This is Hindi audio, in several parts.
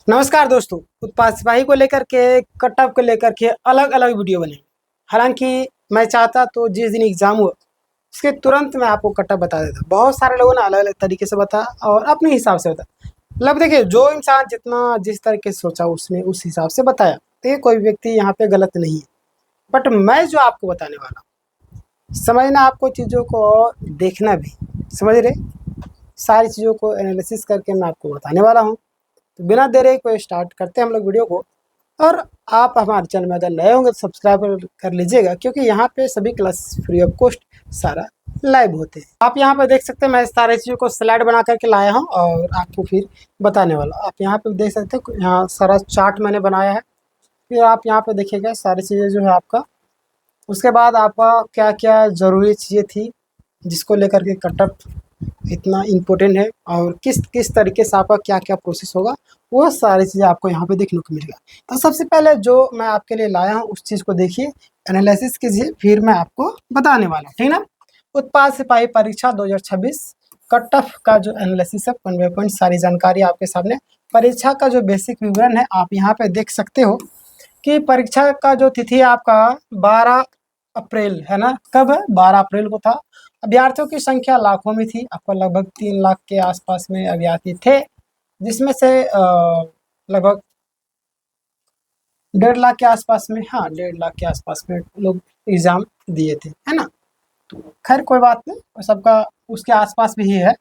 नमस्कार दोस्तों। उत्पाद सिपाही को लेकर के कट ऑफ को लेकर के अलग अलग वीडियो बने। हालांकि मैं चाहता तो जिस दिन एग्ज़ाम हुआ उसके तुरंत मैं आपको कट ऑफ बता देता। बहुत सारे लोगों ने अलग अलग तरीके से बताया और अपने हिसाब से बताया। मतलब देखिए, जो इंसान जितना जिस तरीके से सोचा उसने उस हिसाब से बताया, तो ये कोई व्यक्ति यहाँ पे गलत नहीं है। बट मैं जो आपको बताने वाला हूँ, समझना आपको चीज़ों को और देखना भी, समझ रहे, सारी चीज़ों को एनालिसिस करके मैं आपको बताने वाला हूँ। तो बिना देरी को स्टार्ट करते हैं हम लोग वीडियो को। और आप हमारे चैनल में अगर नए होंगे तो सब्सक्राइब कर लीजिएगा, क्योंकि यहाँ पे सभी क्लास फ्री ऑफ कॉस्ट सारा लाइव होते हैं। आप यहाँ पे देख सकते हैं, मैं सारी चीज़ों को स्लाइड बना करके लाया हूँ और आपको फिर बताने वाला। आप यहाँ पे देख सकते हैं, यहाँ सारा चार्ट मैंने बनाया है। फिर आप यहाँ पे देखिएगा सारी चीज़ें जो है आपका। उसके बाद आपका क्या क्या ज़रूरी चीज़ें थी जिसको लेकर के कटअप इतना इम्पोर्टेंट है, और किस किस तरीके से आपका क्या क्या प्रोसेस होगा, वो सारी चीज़ें आपको यहाँ पे देखने को मिलेगा। तो सबसे पहले जो मैं आपके लिए लाया हूँ उस चीज़ को देखिए, एनालिसिस कीजिए, फिर मैं आपको बताने वाला हूँ, ठीक ना। उत्पाद सिपाही परीक्षा 2026 कट ऑफ का जो एनालिसिस है, कन्वे पॉइंट सारी जानकारी आपके सामने। परीक्षा का जो बेसिक विवरण है आप यहाँ पे देख सकते हो कि परीक्षा का जो तिथि आपका 12 अप्रैल है ना। कब है? 12 अप्रैल को था। अभ्यर्थियों की संख्या लाखों में थी। आपको लगभग 3 लाख के आसपास में अभ्यर्थी थे, जिसमें से लगभग 1.5 लाख के आसपास में, हाँ 1.5 लाख के आसपास में लोग एग्ज़ाम दिए थे, है ना। तो खैर कोई बात नहीं, सबका उसके आसपास भी ही है।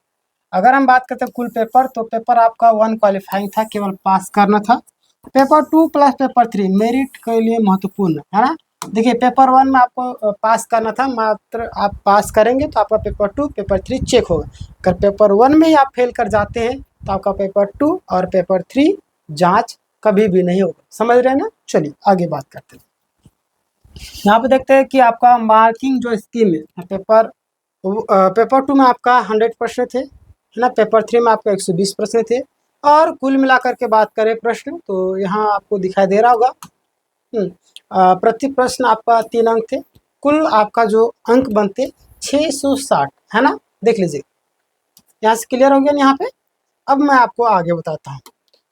अगर हम बात करते हैं कुल पेपर, तो पेपर आपका 1 क्वालिफाइंग था, केवल पास करना था। पेपर 2 प्लस पेपर 3 मेरिट के लिए महत्वपूर्ण है ना। देखिए, पेपर 1 में आपको पास करना था, मात्र आप पास करेंगे तो आपका पेपर 2 पेपर 3 चेक होगा। अगर पेपर 1 में ही आप फेल कर जाते हैं तो आपका पेपर 2 और पेपर 3 जांच कभी भी नहीं होगा। समझ रहे हैं ना। चलिए आगे बात करते हैं। यहाँ पे देखते हैं कि आपका मार्किंग जो स्कीम है, पेपर 2 में आपका 100% थे, है ना। पेपर 3 में आपका 120% थे। और कुल मिलाकर के बात करें प्रश्न, तो यहाँ आपको दिखाई दे रहा होगा। प्रति प्रश्न आपका 3 अंक थे। कुल आपका जो अंक बनते 660, है ना। देख लीजिए, यहाँ से क्लियर हो गया यहाँ पे। अब मैं आपको आगे बताता हूँ।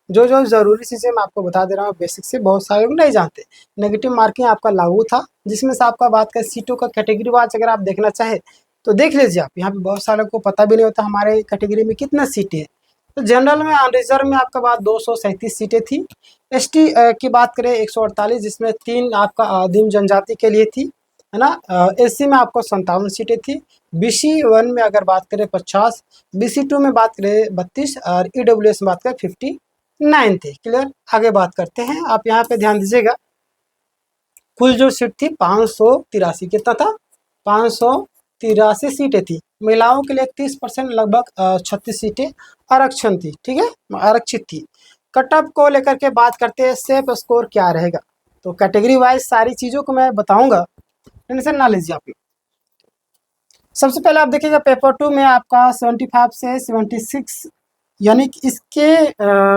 जो जो ज़रूरी चीज़ें मैं आपको बता दे रहा हूँ, बेसिक से बहुत सारे लोग नहीं जानते। नेगेटिव मार्किंग आपका लागू था, जिसमें से आपका बात करें सीटों का कैटेगरी वाइज अगर आप देखना चाहें तो देख लीजिए आप। यहाँ पे बहुत सारे लोग को पता भी नहीं होता हमारे कैटेगरी में कितना सीटें हैं। तो जनरल में अनरिजर्व में आपका बात 237 सीटें थी। एसटी की बात करें 148, जिसमें 3 आपका आदिम जनजाति के लिए थी, है ना। एससी में आपको 57 सीटें थी। बीसी 1 में अगर बात करें 50, बीसी 2 में बात करें 32 और ईडब्ल्यूएस में बात करें 59 थे। क्लियर। आगे बात करते हैं। आप यहाँ पे ध्यान दीजिएगा, कुल जो सीट थी 583। कितना था? 583 सीटें थी। महिलाओं के लिए 30% लगभग 36 सीटें आरक्षण थी, ठीक है, आरक्षित थी। कट ऑफ को लेकर के बात करते हैं, सेफ स्कोर क्या रहेगा। तो कैटेगरी वाइज सारी चीज़ों को मैं बताऊंगा, टेंशन ना लीजिए आप। सबसे पहले आप देखिएगा, पेपर 2 में आपका 75 से 76, यानी कि इसके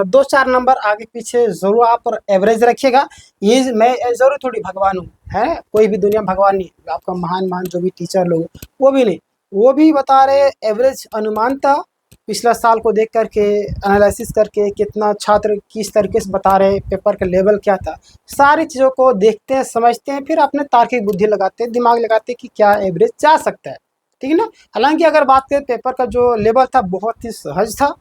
2-4 नंबर आगे पीछे ज़रूर आप एवरेज रखिएगा। ये मैं ज़रूर थोड़ी भगवान हूँ, है कोई भी दुनिया भगवान नहीं। आपका महान जो भी टीचर लोग वो भी नहीं, वो भी बता रहे एवरेज अनुमान था। पिछला साल को देख करके एनालिसिस करके कितना छात्र किस तरीके से बता रहे, पेपर का लेवल क्या था, सारी चीज़ों को देखते हैं, समझते हैं, फिर अपने तार्किक बुद्धि लगाते हैं, दिमाग लगाते हैं कि क्या एवरेज जा सकता है, ठीक है ना। हालांकि अगर बात करें पेपर का जो लेवल था बहुत ही सहज था।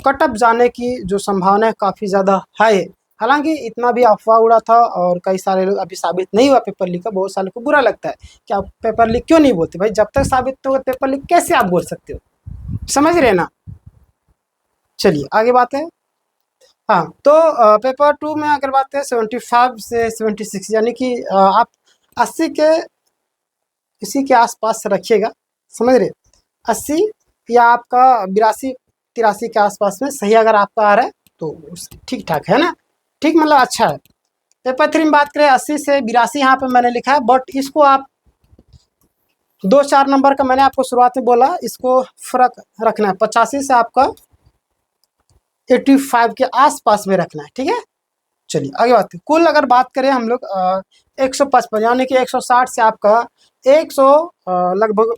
कट ऑफ जाने की जो संभावना है काफ़ी ज़्यादा हाई है। हालांकि इतना भी अफवाह उड़ा था और कई सारे लोग अभी साबित नहीं हुआ पेपर लीक का। बहुत सारे को बुरा लगता है कि आप पेपर लीक क्यों नहीं बोलते। भाई, जब तक साबित नहीं होगा पेपर लीक कैसे आप बोल सकते हो। समझ रहे हैं ना। चलिए आगे बात है। हाँ, तो पेपर 2 में अगर बात करें 75 से 76, यानी कि आप 80 के इसी के आसपास रखिएगा। समझ रहे, 80 या आपका 82-83 के आसपास में सही अगर आपका आ रहा है तो ठीक ठाक है ना। ठीक, मतलब अच्छा है। पेपर 3 में बात करें 80 से 82, यहाँ पे मैंने लिखा है, बट इसको आप 2-4 नंबर का मैंने आपको शुरुआत में बोला, इसको फर्क रखना है। 85 से आपका 85 के आसपास में रखना है, ठीक है। चलिए आगे बात करें। कुल अगर बात करें हम लोग 155, यानी कि 160 से आपका 100 लगभग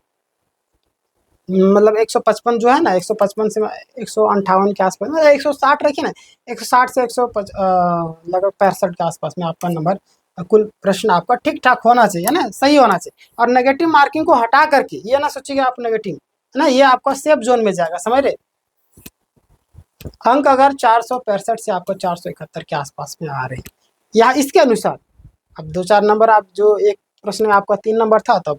मतलब 155 जो है ना, 155 से 158 के आसपास, मतलब 160 रखिए ना, 160 से 100 लगभग 65 के आसपास में आपका नंबर, कुल प्रश्न आपका ठीक ठाक होना चाहिए ना, सही होना चाहिए। और नेगेटिव मार्किंग को हटा करके ये ना सोचिएगा आप नेगेटिव है ना, ये आपका सेफ जोन में जाएगा, समझ रहे। अंक अगर 465 से आपको 471 के आसपास में आ रहे हैं या इसके अनुसार, अब 2-4 नंबर, आप जो एक प्रश्न में आपका 3 नंबर था, तब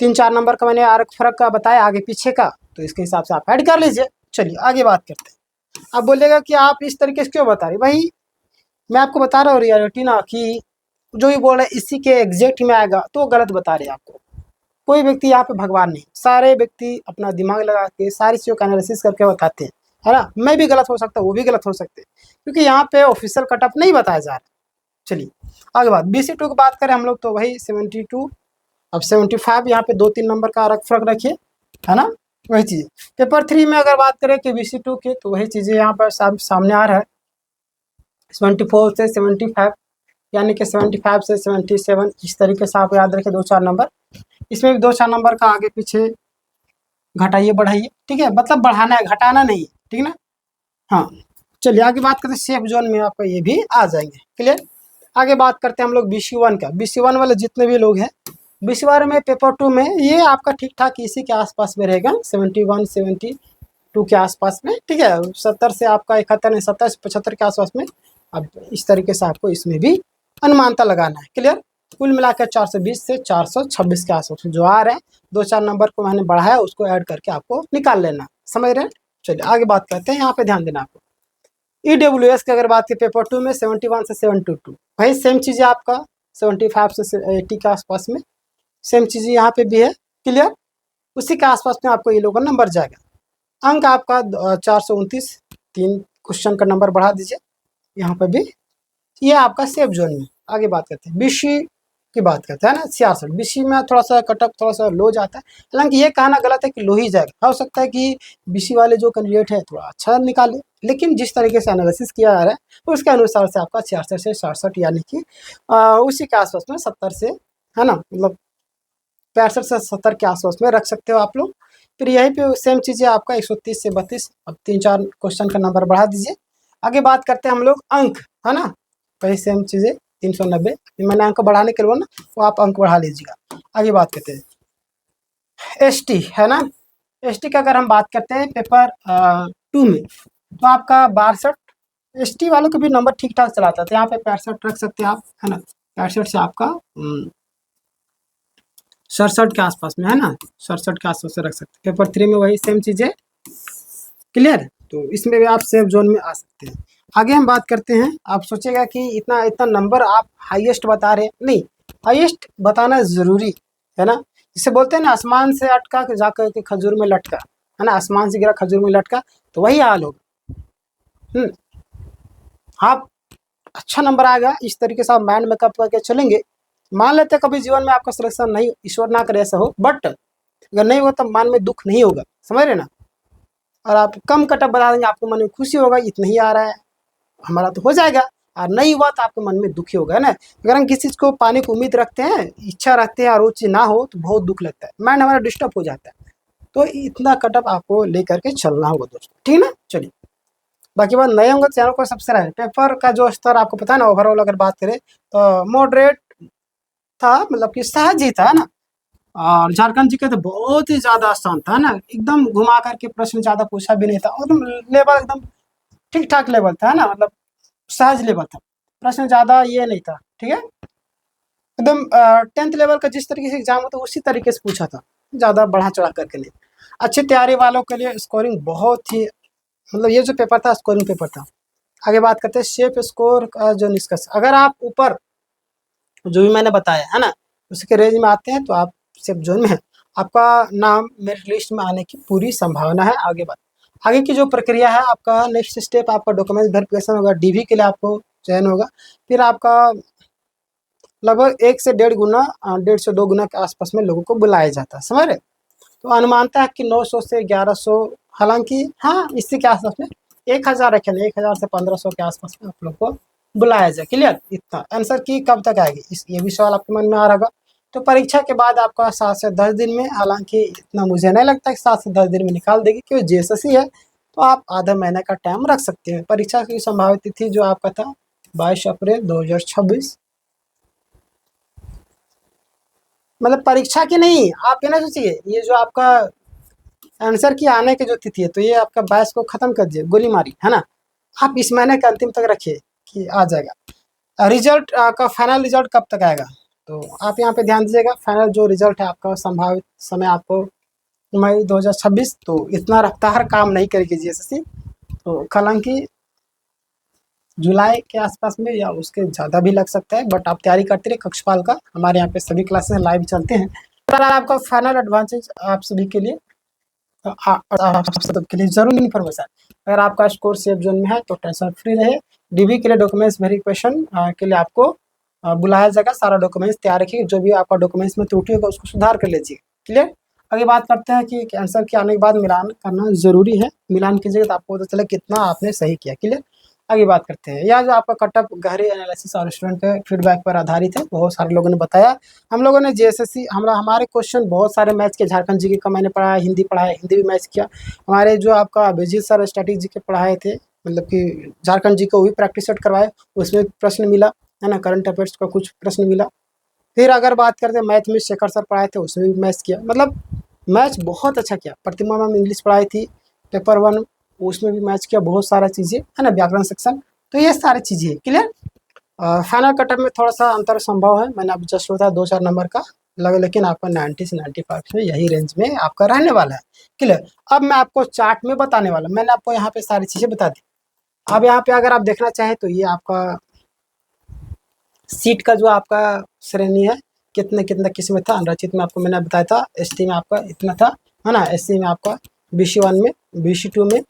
3-4 नंबर का मैंने फर्क का बताया आगे पीछे का, तो इसके हिसाब से आप ऐड कर लीजिए। चलिए आगे बात करते हैं। अब बोलेगा कि आप इस तरीके से क्यों बता रहे, भाई मैं आपको बता रहा हूँ रियलिटी ना, कि जो भी बोल रहे इसी के एग्जैक्ट में आएगा तो गलत बता रहे आपको। कोई व्यक्ति यहाँ पे भगवान नहीं, सारे व्यक्ति अपना दिमाग लगा के सारी चीज़ों का एनालिसिस करके बताते हैं, है ना। मैं भी गलत हो सकता हूँ, वो भी गलत हो सकते हैं, क्योंकि यहाँ पे ऑफिशियल कट ऑफ नहीं बताया जा रहा। चलिए आगे बात, BC2 की बात करें हम लोग तो वही 72, अब 75 यहाँ पे 2-3 नंबर का फर्क रखिए, है ना, वही चीज़। पेपर 3 में अगर बात करें कि BC2 के, तो वही चीज़ें यहाँ पर सामने आ रहा है, 74 से 75, यानी कि 75 से 77, इस तरीके से आप याद रखें 2-4 नंबर। इसमें भी 2-4 नंबर का आगे पीछे घटाइए बढ़ाइए, ठीक है, मतलब बढ़ाना है, घटाना नहीं, ठीक ना। हाँ चलिए आगे बात करते हैं, सेफ जोन में आपका ये भी आ जाएंगे, क्लियर। आगे बात करते हैं हम लोग BC1 का। BC1 वाले जितने भी लोग हैं, BC1 में पेपर 2 में ये आपका ठीक ठाक इसी के आसपास में रहेगा, 71 72 के आसपास में, ठीक है। 70 से आपका 71 नहीं, 70 से 75 के आसपास में। अब इस तरीके से आपको इसमें भी अनुमानता लगाना है, क्लियर। कुल मिलाकर 420 से 426 के आसपास जो आ रहे हैं, 2-4 नंबर को मैंने बढ़ाया, उसको ऐड करके आपको निकाल लेना, समझ रहे हैं। चलिए आगे बात करते हैं, यहाँ पे ध्यान देना आपको। EWS की अगर बात की पेपर 2 में 71 से 72, भाई सेम चीज़ है आपका 75 से 80 के आसपास में, सेम चीज़ यहाँ पे भी है, क्लियर। उसी के आसपास में आपको ये लोग का नंबर जाएगा। अंक आपका 429, 3 क्वेश्चन का नंबर बढ़ा दीजिए यहाँ पे भी, ये आपका सेफ जोन में। आगे बात करते हैं BC की बात करते हैं ना, 66। BC में थोड़ा सा कटअप थोड़ा सा लो जाता है, हालांकि ये कहना गलत है कि लो ही जाएगा, हो सकता है कि BC वाले जो कैंडिडेट है थोड़ा अच्छा निकाले, लेकिन जिस तरीके से एनालिसिस किया जा रहा है उसके अनुसार से आपका 66 से 67, यानी कि उसी के आसपास में 70 से, है ना, मतलब 65 से 70 के आसपास में रख सकते हो आप लोग। फिर यहीं पे सेम चीज़ें आपका 130 से 32, अब 3-4 क्वेश्चन का नंबर बढ़ा दीजिए। आगे बात करते हैं हम लोग अंक, है ना, वही सेम चीज़ें 390, मैंने अंक बढ़ाने के लिए ना, वो आप अंक बढ़ा लीजिएगा। आगे बात करते हैं ST, है ना। ST का अगर हम बात करते हैं पेपर 2 में, तो आपका 62, ST वालों के भी नंबर ठीक ठाक चलाता था, यहाँ पे 65 रख सकते हैं आप, है ना। 65 से आपका 67 के आसपास में, है ना, 67 के आसपास से रख सकते हैं। पेपर 3 में वही सेम चीज़ें, क्लियर। तो इसमें भी आप सेफ जोन में आ सकते हैं। आगे हम बात करते हैं, आप सोचेगा कि इतना इतना नंबर आप हाईएस्ट बता रहे हैं, नहीं, हाईएस्ट बताना ज़रूरी है ना। जिसे बोलते हैं ना, आसमान से अटका के जाकर के खजूर में लटका, है ना, आसमान से गिरा खजूर में लटका, तो वही हाल होगा। आप अच्छा नंबर आएगा, इस तरीके से आप माइंड मेकअप करके चलेंगे। मान लेते हैं कभी जीवन में आपका सिलेक्शन नहीं, ईश्वर ना करे ऐसा हो, बट अगर नहीं हो तो मन में दुख नहीं होगा, समझ रहे ना। और आप कम कटअप बता देंगे, आपको मन में खुशी होगा, इतना ही आ रहा है हमारा तो हो जाएगा, और नहीं हुआ तो आपके मन में दुखी होगा, है ना। अगर हम किसी चीज़ को पाने की उम्मीद रखते हैं, इच्छा रखते हैं, और वो चीज़ ना हो तो बहुत दुख लगता है, माइंड हमारा डिस्टर्ब हो जाता है। तो इतना कटअप आपको लेकर के चलना होगा दोस्तों, ठीक ना। चलिए बाकी बात, नए होंगे चैनल को सब्सक्राइब। पेपर का जो स्तर आपको पता है ना, ओवरऑल अगर बात करें तो मॉडरेट था, मतलब कि सहज ही था ना। और झारखंड जी के तो बहुत ही ज़्यादा आसान था ना, एकदम घुमा करके प्रश्न ज़्यादा पूछा भी नहीं था, एकदम लेवल एकदम ठीक ठाक लेवल था, है ना, मतलब सहज लेवल था, प्रश्न ज़्यादा ये नहीं था, ठीक है। एकदम 10th लेवल का जिस तरीके से एग्जाम होता है उसी तरीके से पूछा था, ज़्यादा बढ़ा चढ़ा करके नहीं। अच्छी तैयारी वालों के लिए स्कोरिंग बहुत ही, मतलब ये जो पेपर था स्कोरिंग पेपर था। आगे बात करते हैं सेफ स्कोर का जो निष्कर्ष, अगर आप ऊपर जो भी मैंने बताया है ना उसके रेंज में आते हैं तो आप सेफ जोन में हैं, आपका नाम मेरिट लिस्ट में आने की पूरी संभावना है। आगे बात, आगे की जो प्रक्रिया है, आपका नेक्स्ट स्टेप आपका डॉक्यूमेंट्स वेरिफिकेशन होगा, DV के लिए आपको चयन होगा, फिर आपका लगभग 1 से 1.5 गुना 1.5 से 2 गुना के आसपास में लोगों को बुलाया जाता है, समझ रहे। तो अनुमानता है कि 900 से 1100, हालांकि हाँ इसी के आसपास में 1000 रखें, 1000 से 1500 के आसपास में आप लोग को बुलाया जाए, क्लियर। इतना आंसर की कब तक आएगी, इस ये भी सवाल आपके मन में आ रहा होगा। तो परीक्षा के बाद आपका 7 से 10 दिन में, हालांकि इतना मुझे नहीं लगता कि 7 से 10 दिन में निकाल देगी, क्योंकि जेएसएससी है तो आप आधा महीने का टाइम रख सकते हैं। परीक्षा की संभावित तिथि जो आपका था 22 अप्रैल 2026, मतलब परीक्षा की नहीं, आप ये ना सोचिए, ये जो आपका आंसर की आने की जो तिथि है, तो ये आपका 22 को खत्म कर दिए, गोली मारी है ना, आप इस महीने के अंतिम तक रखिए कि आ जाएगा। रिजल्ट का फाइनल रिजल्ट कब तक आएगा, तो आप यहाँ पे ध्यान दीजिएगा। फाइनल जो रिजल्ट है आपका संभावित समय आपको मई 2026, तो इतना रफ्तार काम नहीं करेगी जीएसएससी, तो हालांकि जुलाई के आसपास में या उसके ज़्यादा भी लग सकता है, बट आप तैयारी करते रहे। कक्षपाल का हमारे यहाँ पे सभी क्लासेस लाइव चलते हैं। तो आपका फाइनल एडवांटेज आप सभी के लिए, आप सबके लिए जरूरी इन्फॉर्मेशन, अगर आपका स्कोर सेफ जोन में है तो टेंशन फ्री रहे। डीबी के लिए डॉक्यूमेंट्स वेरिफिकेशन के लिए आपको बुलाया जाएगा। सारा डॉक्यूमेंट्स तैयार रखिए, जो भी आपका डॉक्यूमेंट्स में त्रुटि होगा उसको सुधार कर लीजिए। क्लियर। आगे बात करते हैं कि आंसर के आने के बाद मिलान करना जरूरी है। मिलान कीजिएगा तो आपको पता चले कितना आपने सही किया। क्लियर। आगे बात करते हैं, यह जो आपका कटअप गहरे एनालिसिस और स्टूडेंट के फीडबैक पर आधारित है। बहुत सारे लोगों ने बताया, हम लोगों ने जेएसएससी हमारे क्वेश्चन बहुत सारे मैच के, झारखंड जीके का मैंने पढ़ा, हिंदी पढ़ा है, हिंदी भी मैच किया। हमारे जो आपका अभिजीत सर स्टैटिक जी के पढ़ाए थे, मतलब कि झारखंड जी को भी प्रैक्टिस सेट करवाए, उसमें प्रश्न मिला है ना, करंट अफेयर्स का कुछ प्रश्न मिला। फिर अगर बात करते हैं मैथ में शेखर सर पढ़ाए थे, उसमें भी मैच किया, मतलब मैच बहुत अच्छा किया। प्रतिमा मैम इंग्लिश पढ़ाई थी, पेपर 1 उसमें भी मैच किया, बहुत सारा चीज़ें है ना, व्याकरण सेक्शन, तो ये सारी चीज़ें क्लियर। फाइनल कटअप में थोड़ा सा अंतर संभव है, मैंने अब जस्ट बताया 2-4 नंबर का लगा, लेकिन आपका 90 से 95 में यही रेंज में आपका रहने वाला है। क्लियर। अब मैं आपको चार्ट में बताने वाला, मैंने आपको यहाँ पे सारी चीज़ें बता दी। अब यहाँ पे अगर आप देखना चाहें तो ये आपका सीट का जो आपका श्रेणी है, कितने कितना किस में था। अनरचित में आपको मैंने बताया था, एसटी में आपका इतना था है ना, एससी में आपका, BC1 में, BC2 में,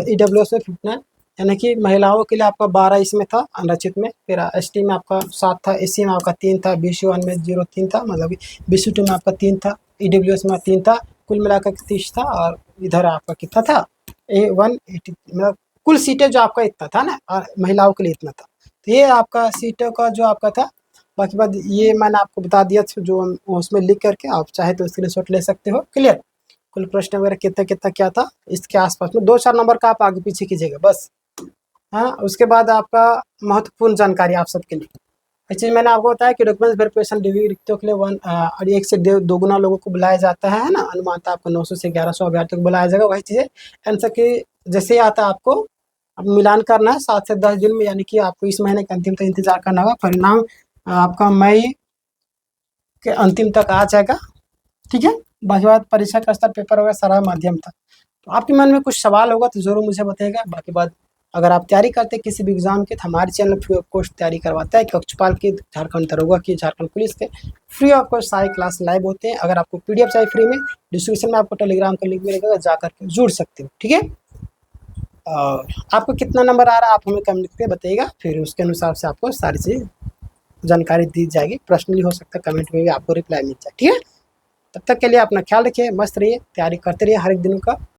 EWS में 59, यानी कि महिलाओं के लिए आपका 12 इसमें था अनरचित में। फिर एसटी में आपका 7 था, एससी में आपका 3 था, BC1 में 0-3 था, मतलब BC2 में आपका 3 था, EWS में 3 था, कुल मिलाकर 30 था। और इधर आपका कितना था, A180, मतलब कुल सीटें जो आपका इतना था ना, और महिलाओं के लिए इतना था। तो ये आपका सीटों का जो आपका था। बाकी बात ये मैंने आपको बता दिया, जो उसमें लिख करके आप चाहे तो स्क्रीनशॉट ले सकते हो। क्लियर। कुल प्रश्न वगैरह कितना कितना क्या था, इसके आसपास में 2-4 नंबर का आप आगे पीछे कीजिएगा बस। हाँ, उसके बाद आपका महत्वपूर्ण जानकारी आप सबके लिए, एक चीज़ मैंने आपको बताया कि डॉक्यूमेंट्स वेरिफिकेशन डिग्री रिक्तियों के लिए 1 से 2 गुना लोगों को बुलाया जाता है ना, अनुमानतः आपको 900 से 1100 अभ्यर्थियों को बुलाया जाएगा। वही चीज़ें आंसर के जैसे ही आता है आपको अब मिलान करना है 7 से 10 दिन में, यानी कि आपको इस महीने के अंतिम तक इंतजार करना होगा। परिणाम आपका मई के अंतिम तक आ जाएगा। ठीक है। बाकी बात परीक्षा का स्तर, पेपर वगैरह सारा माध्यम था। तो आपके मन में कुछ सवाल होगा तो ज़रूर मुझे बताइएगा। बाकी बात, अगर आप तैयारी करते हैं किसी भी एग्ज़ाम की, तो हमारे चैनल फ्री ऑफ कॉस्ट तैयारी करवाता है। कक्षपाल की, झारखंड दरोगा की, झारखंड पुलिस के फ्री ऑफ कॉस्ट सारे क्लास लाइव होते हैं। अगर आपको PDF चाहिए फ्री में, डिस्क्रिप्शन में आपको टेलीग्राम का लिंक मिलेगा, जा करके जुड़ सकते हो। ठीक है। और आपको कितना नंबर आ रहा है आप हमें कमेंट करके बताइएगा, फिर उसके अनुसार से आपको सारी चीज़ जानकारी दी जाएगी। पर्सनली हो सकता है, कमेंट में भी आपको रिप्लाई मिल जाए। ठीक है। तब तक के लिए अपना ख्याल रखिए, मस्त रहिए, तैयारी करते रहिए हर एक दिनों का।